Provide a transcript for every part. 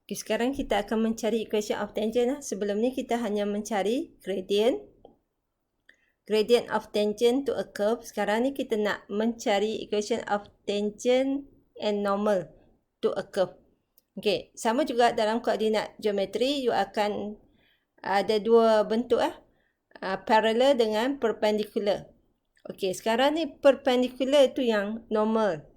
Okay, sekarang kita akan mencari equation of tangent. Sebelum ni kita hanya mencari gradient of tangent to a curve. Sekarang ni kita nak mencari equation of tangent and normal to a curve. Okay, sama juga dalam koordinat geometri, you akan ada dua bentuk parallel dengan perpendicular. Okay, sekarang ni perpendicular tu yang normal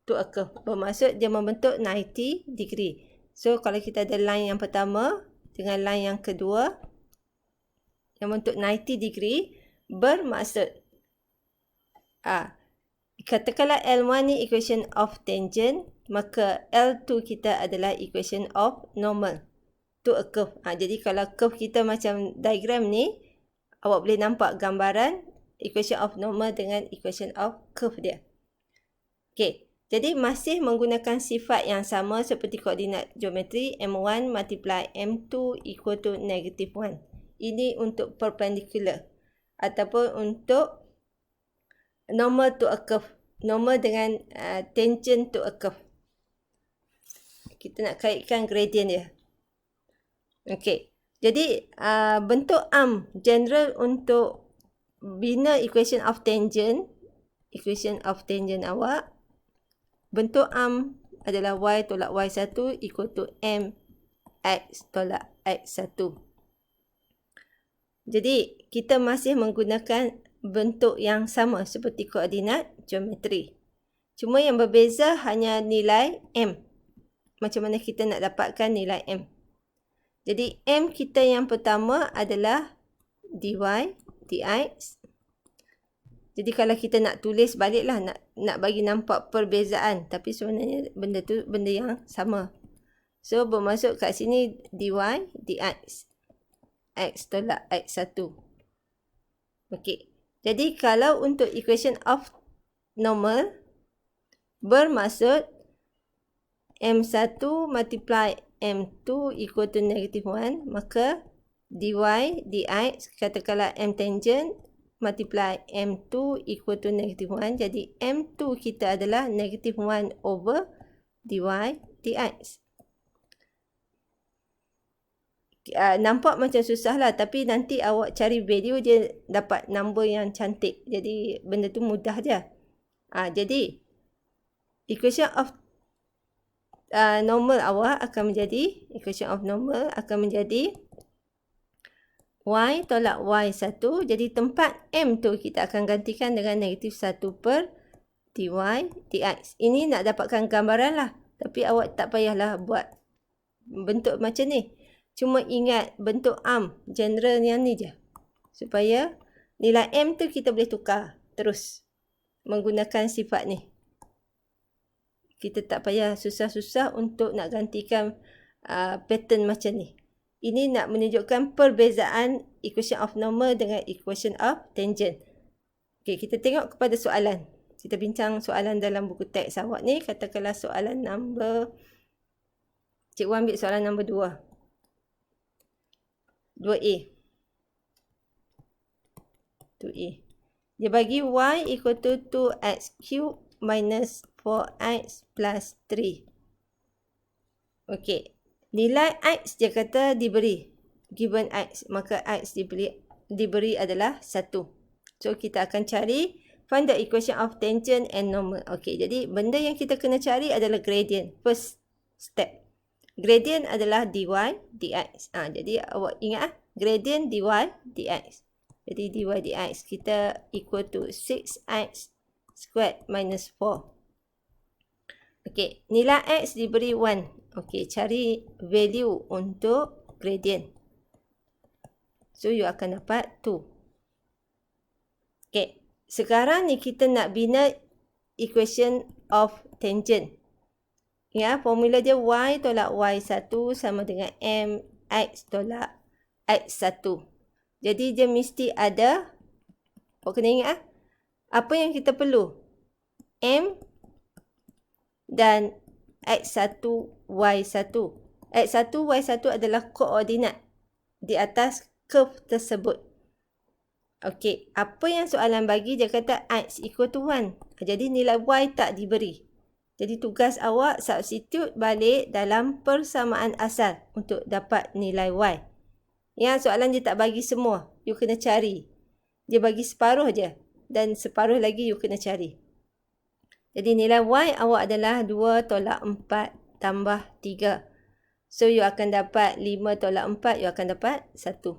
to a curve. Bermaksud dia membentuk 90 degree. So, kalau kita ada line yang pertama dengan line yang kedua yang bentuk 90 degree, bermaksud katakanlah L1 ni equation of tangent, maka L2 kita adalah equation of normal to a curve. Jadi kalau curve kita macam diagram ni, awak boleh nampak gambaran equation of normal dengan equation of curve dia. Okay, jadi masih menggunakan sifat yang sama seperti koordinat geometri, M1 multiply M2 equal to negative 1. Ini untuk perpendicular ataupun untuk normal to a curve. Normal dengan tangent to a curve. Kita nak kaitkan gradient dia. Okey. Jadi bentuk arm general untuk bina equation of tangent awak, bentuk arm adalah y tolak y1 equal to mx tolak x1. Jadi kita masih menggunakan bentuk yang sama seperti koordinat geometri. Cuma yang berbeza hanya nilai m. Macam mana kita nak dapatkan nilai m. Jadi m kita yang pertama adalah dy dx. Jadi kalau kita nak tulis baliklah, nak bagi nampak perbezaan, tapi sebenarnya benda tu benda yang sama. So bermaksud kat sini dy dx x tolak x1. Okey. Jadi kalau untuk equation of normal, bermaksud m1 multiply m2 equal to negative 1, maka dy dx katakanlah m tangent multiply m2 equal to negative 1. Jadi m2 kita adalah negative 1 over dy dx. Nampak macam susah lah, tapi nanti awak cari value dia dapat number yang cantik. Jadi benda tu mudah je. Jadi equation of normal awak akan menjadi, equation of normal akan menjadi y tolak y1. Jadi tempat m tu kita akan gantikan dengan negatif 1 per dy dx. Ini nak dapatkan gambaran lah. Tapi awak tak payahlah buat bentuk macam ni. Cuma ingat bentuk arm general yang ni je. Supaya nilai m tu kita boleh tukar terus menggunakan sifat ni. Kita tak payah susah-susah untuk nak gantikan pattern macam ni. Ini nak menunjukkan perbezaan equation of normal dengan equation of tangent. Okey, kita tengok kepada soalan. Kita bincang soalan dalam buku teks awak ni. Katakanlah soalan nombor, cikgu ambil soalan nombor 2A. Dia bagi y equal to 2x cube minus 4x plus 3. Okey. Nilai x dia kata diberi. Given x. Maka x diberi adalah 1. So kita akan cari find the equation of tangent and normal. Okey. Jadi benda yang kita kena cari adalah gradient. First step. Gradient adalah dy dx. Jadi awak ingat gradient dy dx. Jadi dy dx kita equal to 6x squared minus 4. Okey, nilai x diberi 1. Okey, cari value untuk gradient. So you akan dapat 2. Okey, sekarang ni kita nak bina equation of tangent. Ya, formula dia y tolak y1 sama dengan mx tolak x1. Jadi dia mesti ada, awak kena ingat apa yang kita perlu? M dan x1 y1. x1 y1 adalah koordinat di atas curve tersebut. Okey, apa yang soalan bagi? Dia kata x equal to 1. Jadi nilai y tak diberi. Jadi tugas awak substitute balik dalam persamaan asal untuk dapat nilai Y. Yang soalan dia tak bagi semua, you kena cari. Dia bagi separuh je dan separuh lagi you kena cari. Jadi nilai Y awak adalah 2 tolak 4 tambah 3. So you akan dapat 5 tolak 4, you akan dapat 1.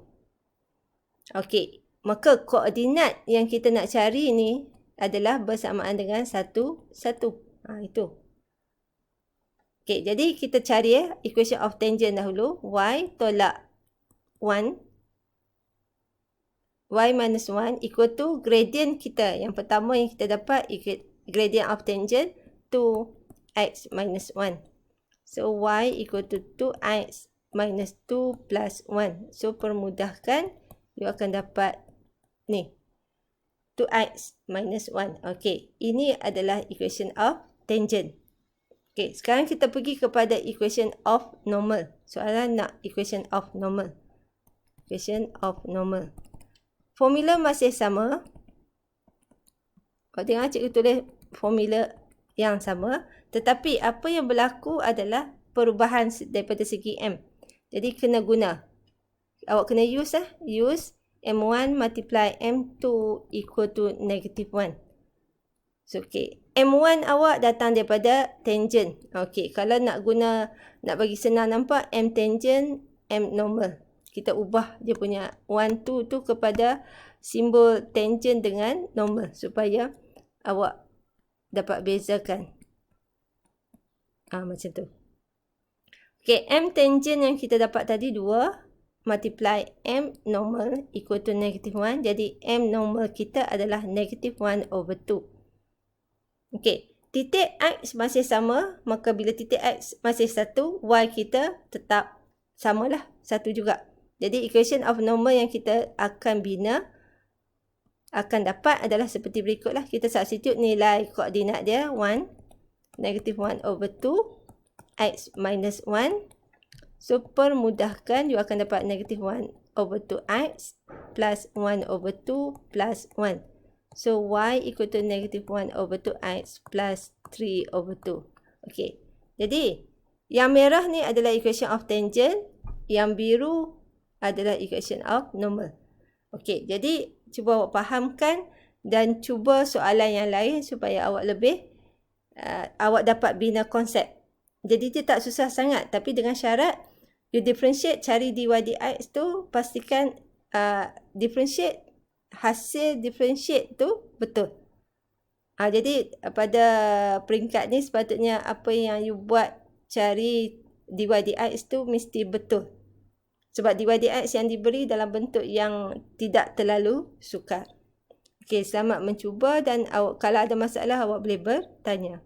Okey, maka koordinat yang kita nak cari ni adalah bersamaan dengan 1, 1. Itu. Okey, jadi kita cari equation of tangent dahulu. Y tolak 1. Y minus 1 equal to gradient kita. Yang pertama yang kita dapat gradient of tangent 2x minus 1. So, y equal to 2x minus 2 plus 1. So, permudahkan, you akan dapat ni. 2x minus 1. Okey, ini adalah equation of tangent. Okey, sekarang kita pergi kepada equation of normal. Soalan nak equation of normal. Equation of normal. Formula masih sama. Kau tengok cikgu tulis formula yang sama. Tetapi apa yang berlaku adalah perubahan daripada segi M. Jadi kena guna. Awak kena use use M1 multiply M2 equal to negative 1. So, okay. M1 awak datang daripada tangent. Okay. Kalau nak bagi senang nampak, M tangent, M normal. Kita ubah dia punya 1, 2 tu kepada simbol tangent dengan normal. Supaya awak dapat bezakan. Macam tu. Okay, M tangent yang kita dapat tadi 2 multiply M normal equal to negative 1. Jadi M normal kita adalah negative 1 over 2. Okay, titik X masih sama. Maka bila titik X masih 1, Y kita tetap samalah 1 juga. Jadi equation of normal yang kita akan bina akan dapat adalah seperti berikutlah. Kita substitute nilai koordinat dia 1. Negative 1 over 2. X minus 1. So, permudahkan, you akan dapat negative 1 over 2x plus 1 over 2 plus 1. So, y equal to negative 1 over 2x plus 3 over 2. Okay. Jadi, yang merah ni adalah equation of tangent. Yang biru adalah equation of normal. Okay. Jadi, cuba awak fahamkan dan cuba soalan yang lain supaya awak lebih awak dapat bina konsep. Jadi dia tak susah sangat, tapi dengan syarat you differentiate, cari dy dx tu, pastikan differentiate, hasil differentiate tu betul. Jadi pada peringkat ni sepatutnya apa yang you buat cari dy dx tu mesti betul. Sebab dy dx yang diberi dalam bentuk yang tidak terlalu sukar. Okey, selamat mencuba dan kalau ada masalah awak boleh bertanya.